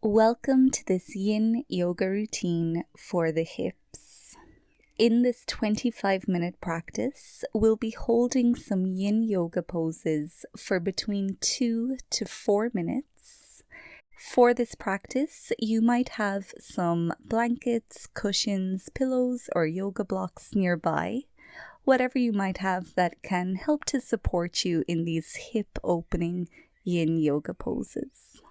Welcome to this Yin Yoga routine for the hips. In this 25-minute practice, we'll be holding some Yin Yoga poses for between 2 to 4 minutes. For this practice, you might have some blankets, cushions, pillows, or yoga blocks nearby. Whatever you might have that can help to support you in these hip-opening Yin Yoga poses.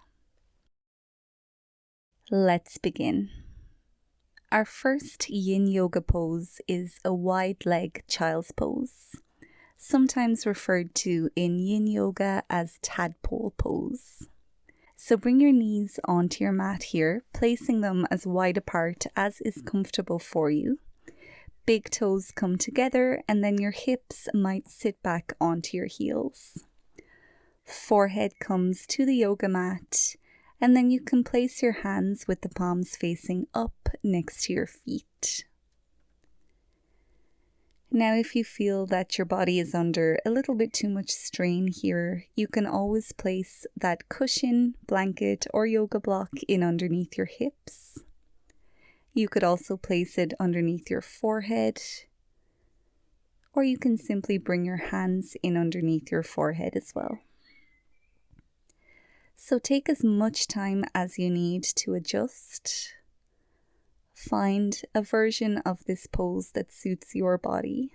Let's begin. Our first Yin Yoga pose is a wide leg child's pose, sometimes referred to in Yin Yoga as Tadpole pose. So bring your knees onto your mat here, placing them as wide apart as is comfortable for you. Big toes come together and then your hips might sit back onto your heels. Forehead comes to the yoga mat. And then you can place your hands with the palms facing up next to your feet. Now, if you feel that your body is under a little bit too much strain here, you can always place that cushion, blanket, or yoga block in underneath your hips. You could also place it underneath your forehead, or you can simply bring your hands in underneath your forehead as well. So take as much time as you need to adjust. Find a version of this pose that suits your body.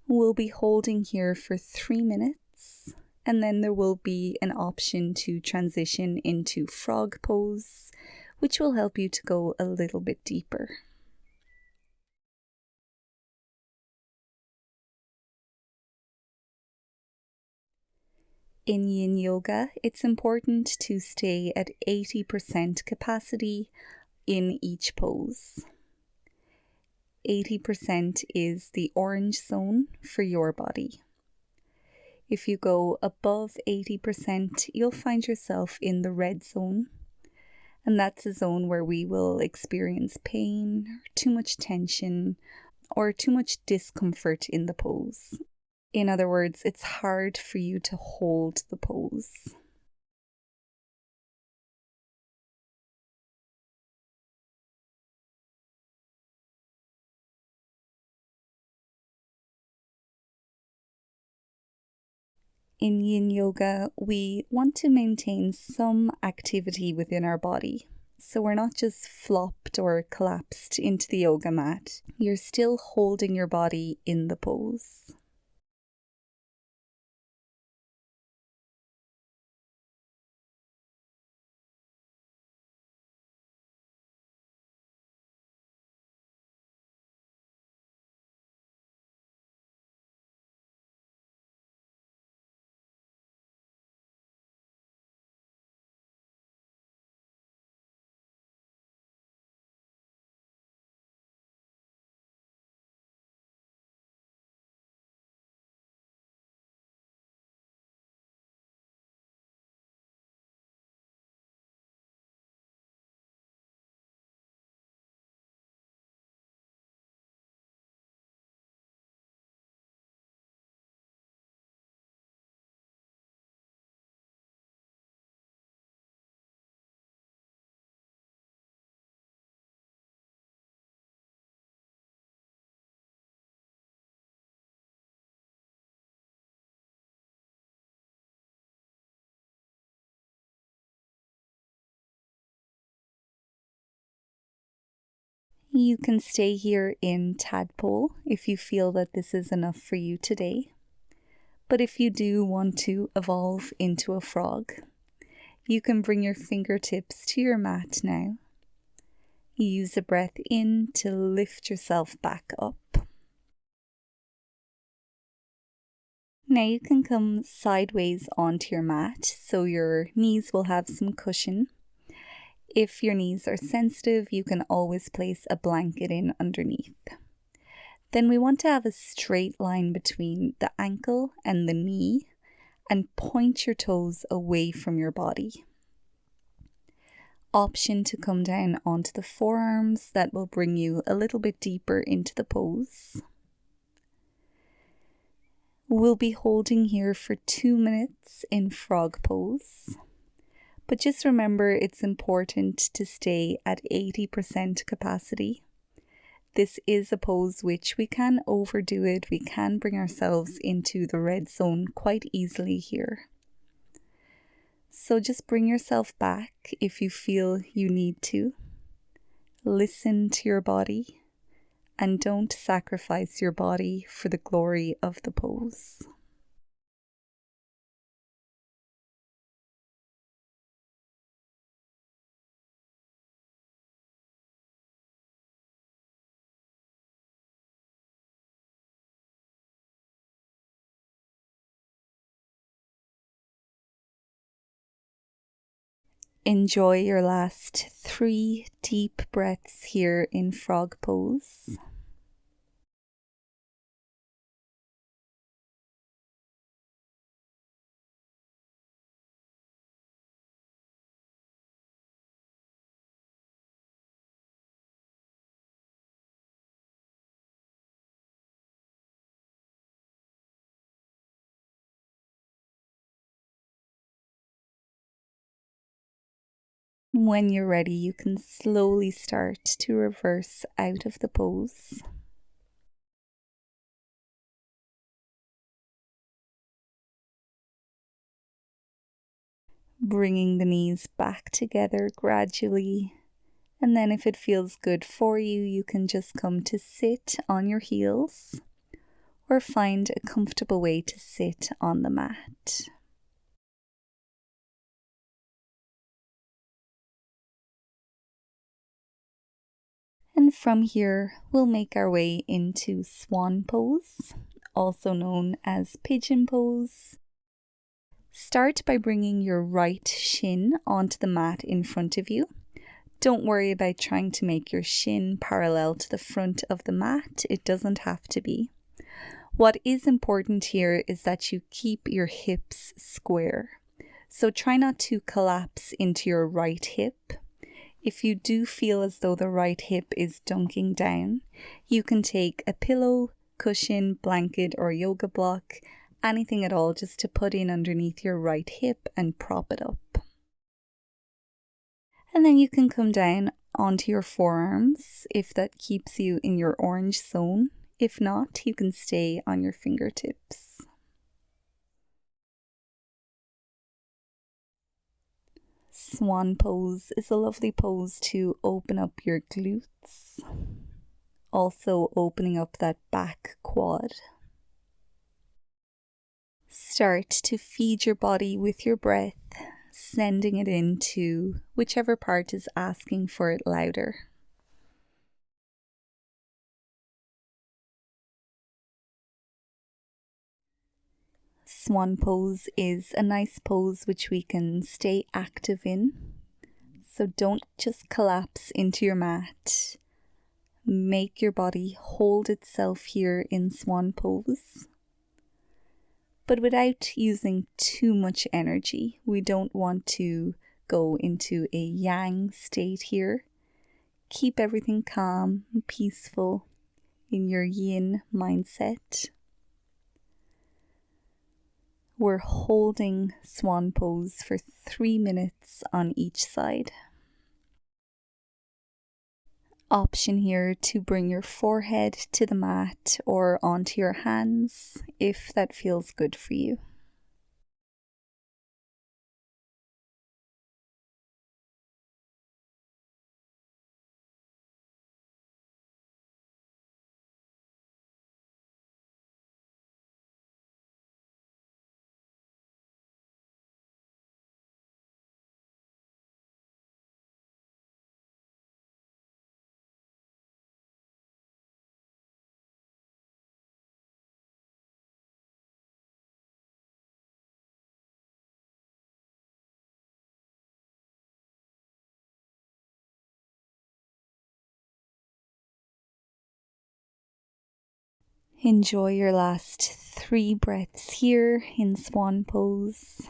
We'll be holding here for 3 minutes, and then there will be an option to transition into frog pose, which will help you to go a little bit deeper. In Yin Yoga, it's important to stay at 80% capacity in each pose. 80% is the orange zone for your body. If you go above 80%, you'll find yourself in the red zone. And that's a zone where we will experience pain, too much tension, or too much discomfort in the pose. In other words, it's hard for you to hold the pose. In Yin Yoga, we want to maintain some activity within our body. So we're not just flopped or collapsed into the yoga mat. You're still holding your body in the pose. You can stay here in Tadpole if you feel that this is enough for you today. But if you do want to evolve into a frog, you can bring your fingertips to your mat now. Use a breath in to lift yourself back up. Now you can come sideways onto your mat so your knees will have some cushion. If your knees are sensitive, you can always place a blanket in underneath. Then we want to have a straight line between the ankle and the knee and point your toes away from your body. Option to come down onto the forearms, that will bring you a little bit deeper into the pose. We'll be holding here for 2 minutes in frog pose. But just remember, it's important to stay at 80% capacity. This is a pose which we can overdo it. We can bring ourselves into the red zone quite easily here. So just bring yourself back if you feel you need to. Listen to your body and don't sacrifice your body for the glory of the pose. Enjoy your last 3 deep breaths here in frog pose. When you're ready, you can slowly start to reverse out of the pose. Bringing the knees back together gradually. And then if it feels good for you, you can just come to sit on your heels or find a comfortable way to sit on the mat. And from here, we'll make our way into Swan Pose, also known as Pigeon Pose. Start by bringing your right shin onto the mat in front of you. Don't worry about trying to make your shin parallel to the front of the mat. It doesn't have to be. What is important here is that you keep your hips square. So try not to collapse into your right hip. If you do feel as though the right hip is dunking down, you can take a pillow, cushion, blanket, or yoga block, anything at all, just to put in underneath your right hip and prop it up. And then you can come down onto your forearms if that keeps you in your orange zone. If not, you can stay on your fingertips. Swan pose is a lovely pose to open up your glutes, also opening up that back quad. Start to feed your body with your breath, sending it into whichever part is asking for it louder. Swan pose is a nice pose which we can stay active in. So don't just collapse into your mat. Make your body hold itself here in swan pose, but without using too much energy. We don't want to go into a yang state here. Keep everything calm and peaceful in your yin mindset. We're holding swan pose for 3 minutes on each side. Option here to bring your forehead to the mat or onto your hands if that feels good for you. Enjoy your last 3 breaths here in swan pose.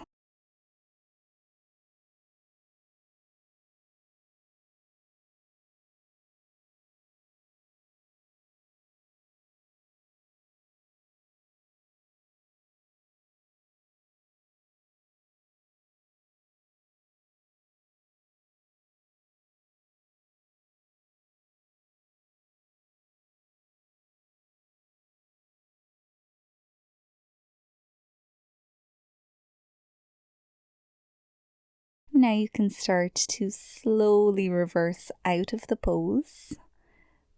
Now you can start to slowly reverse out of the pose.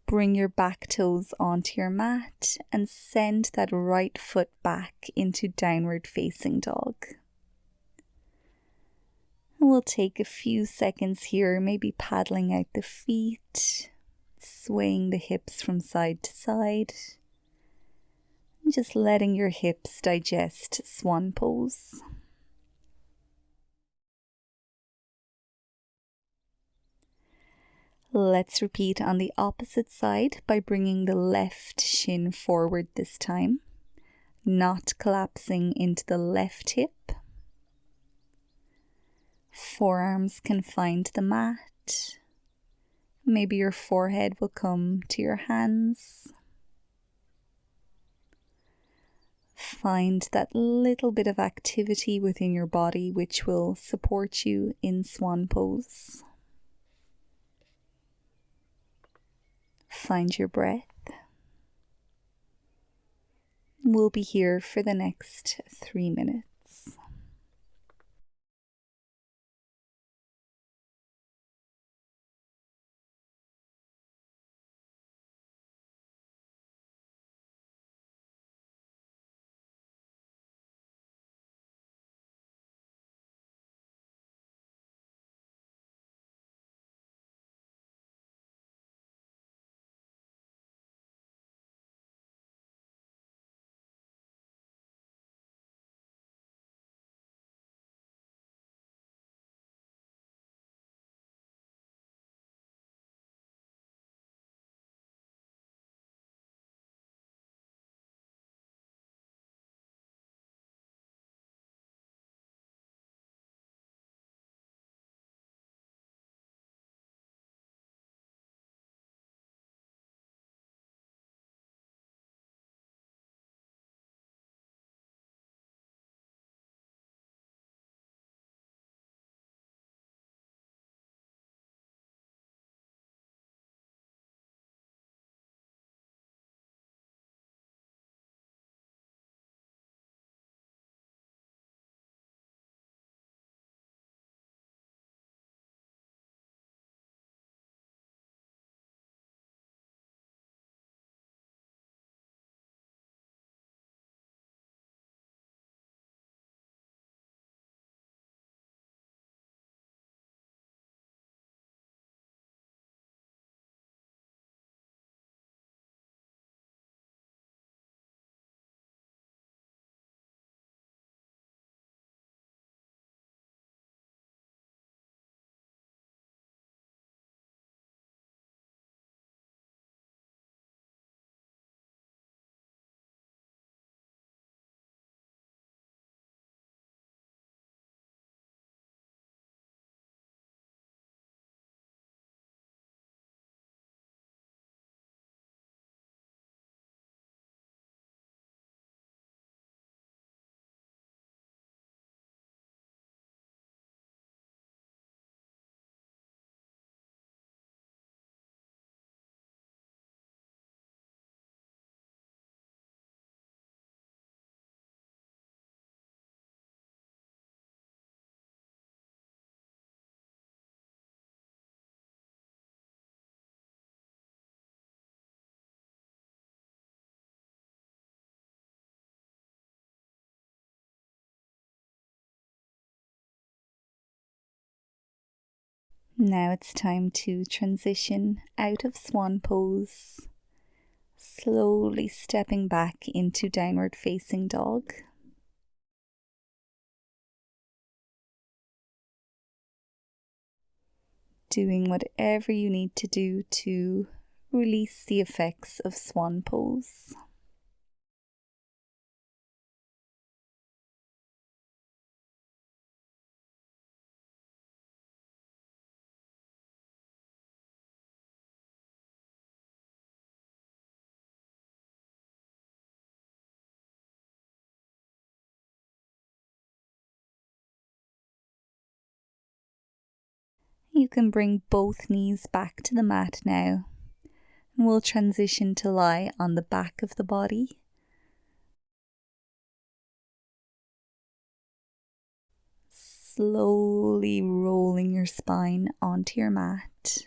Bring your back toes onto your mat and send that right foot back into downward facing dog. And we'll take a few seconds here, maybe paddling out the feet, swaying the hips from side to side, and just letting your hips digest Swan Pose. Let's repeat on the opposite side by bringing the left shin forward this time, not collapsing into the left hip. Forearms can find the mat. Maybe your forehead will come to your hands. Find that little bit of activity within your body which will support you in Swan Pose. Find your breath. We'll be here for the next 3 minutes. Now it's time to transition out of Swan Pose, slowly stepping back into downward facing dog. Doing whatever you need to do to release the effects of Swan Pose. You can bring both knees back to the mat now, and we'll transition to lie on the back of the body. slowly rolling your spine onto your mat.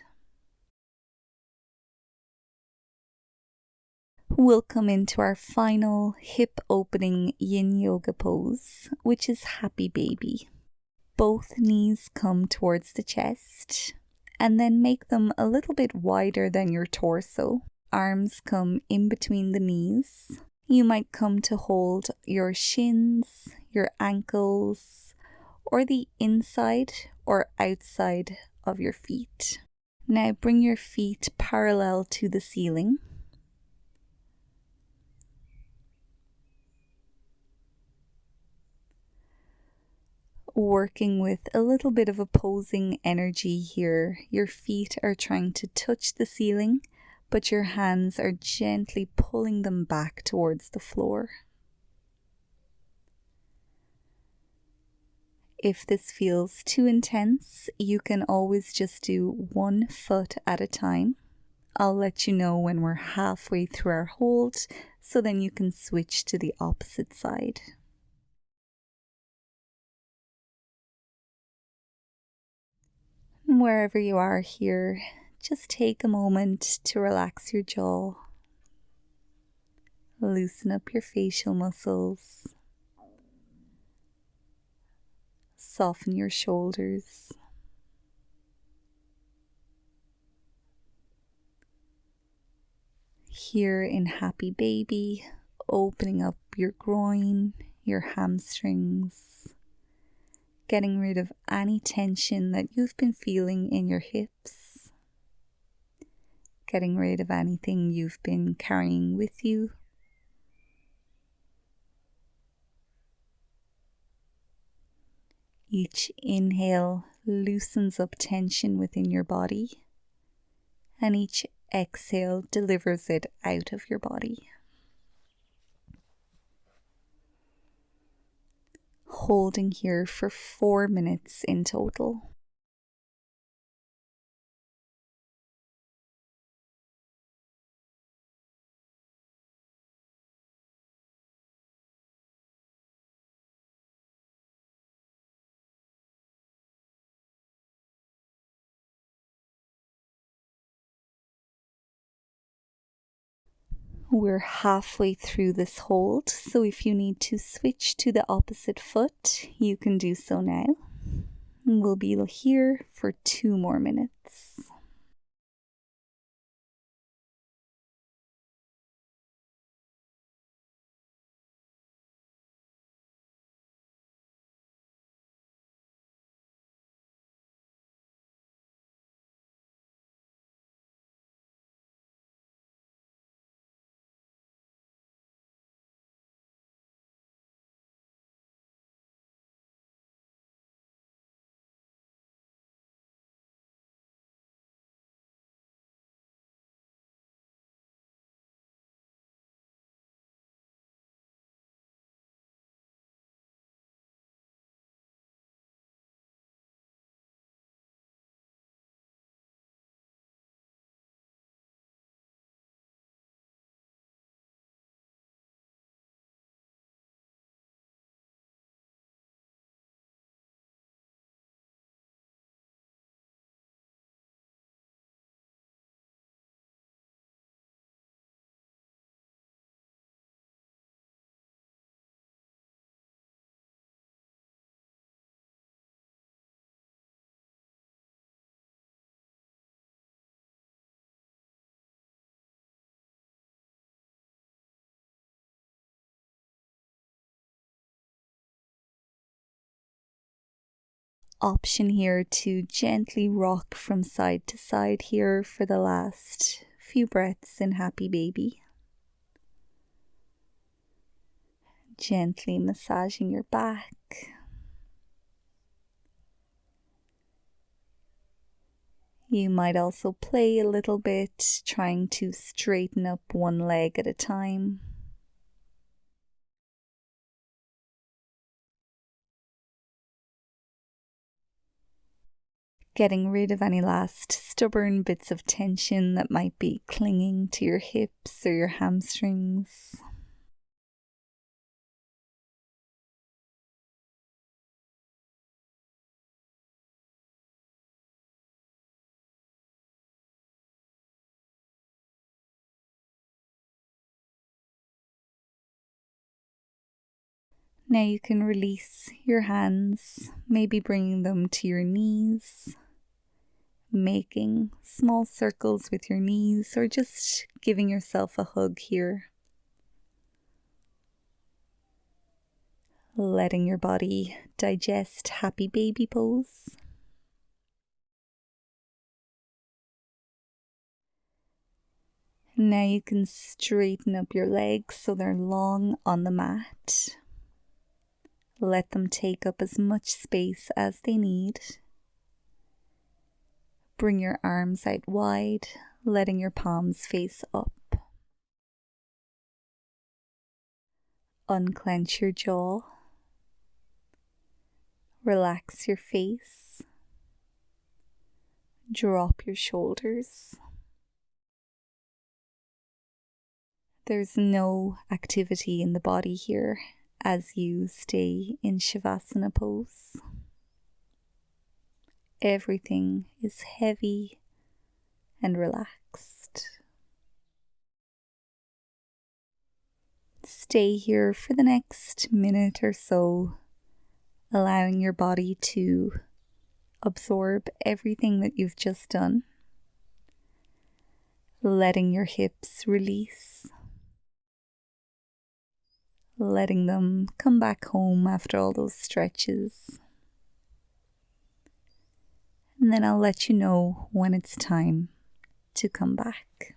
We'll come into our final hip opening Yin Yoga pose, which is Happy Baby. Both knees come towards the chest, and then make them a little bit wider than your torso. Arms come in between the knees. You might come to hold your shins, your ankles, or the inside or outside of your feet. Now bring your feet parallel to the ceiling. Working with a little bit of opposing energy here. Your feet are trying to touch the ceiling, but your hands are gently pulling them back towards the floor. If this feels too intense, you can always just do 1 foot at a time. I'll let you know when we're halfway through our hold, so then you can switch to the opposite side. Wherever you are here, just take a moment to relax your jaw. Loosen up your facial muscles. Soften your shoulders. Here in Happy Baby, opening up your groin, your hamstrings, getting rid of any tension that you've been feeling in your hips, getting rid of anything you've been carrying with you. Each inhale loosens up tension within your body, and each exhale delivers it out of your body. Holding here for 4 minutes in total. We're halfway through this hold, so if you need to switch to the opposite foot, you can do so now. We'll be here for 2 more minutes. Option here to gently rock from side to side here for the last few breaths in Happy Baby. Gently massaging your back. You might also play a little bit, trying to straighten up one leg at a time. Getting rid of any last stubborn bits of tension that might be clinging to your hips or your hamstrings. Now you can release your hands, maybe bringing them to your knees, making small circles with your knees, or just giving yourself a hug here. Letting your body digest happy baby pose. Now you can straighten up your legs so they're long on the mat. Let them take up as much space as they need. Bring your arms out wide, letting your palms face up. Unclench your jaw. Relax your face. Drop your shoulders. There's no activity in the body here as you stay in Savasana Pose. Everything is heavy and relaxed. Stay here for the next minute or so, allowing your body to absorb everything that you've just done. Letting your hips release. Letting them come back home after all those stretches. And then I'll let you know when it's time to come back.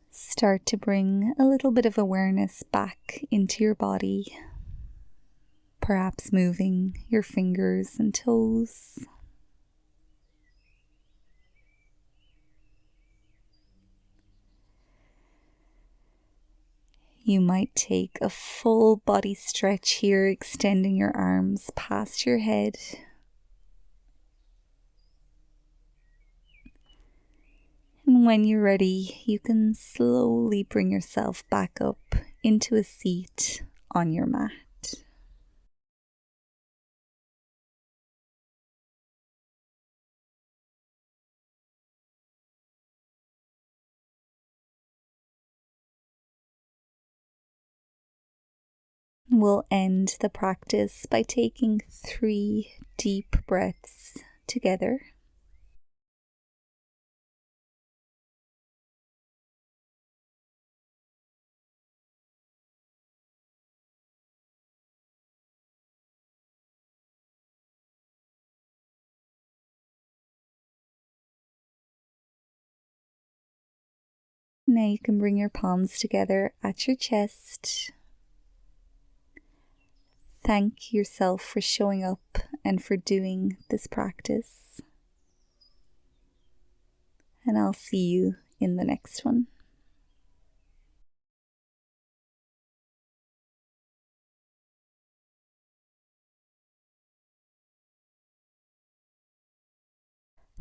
Start to bring a little bit of awareness back into your body, perhaps moving your fingers and toes. You might take a full body stretch here, extending your arms past your head. And when you're ready, you can slowly bring yourself back up into a seat on your mat. We'll end the practice by taking 3 deep breaths together. Now you can bring your palms together at your chest. Thank yourself for showing up and for doing this practice. And I'll see you in the next one.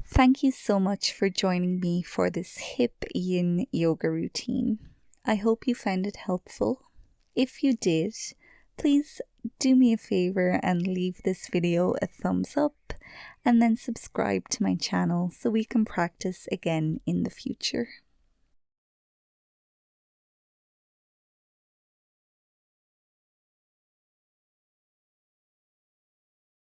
Thank you so much for joining me for this hip yin yoga routine. I hope you found it helpful. If you did, Please do me a favor and leave this video a thumbs up and then subscribe to my channel so we can practice again in the future.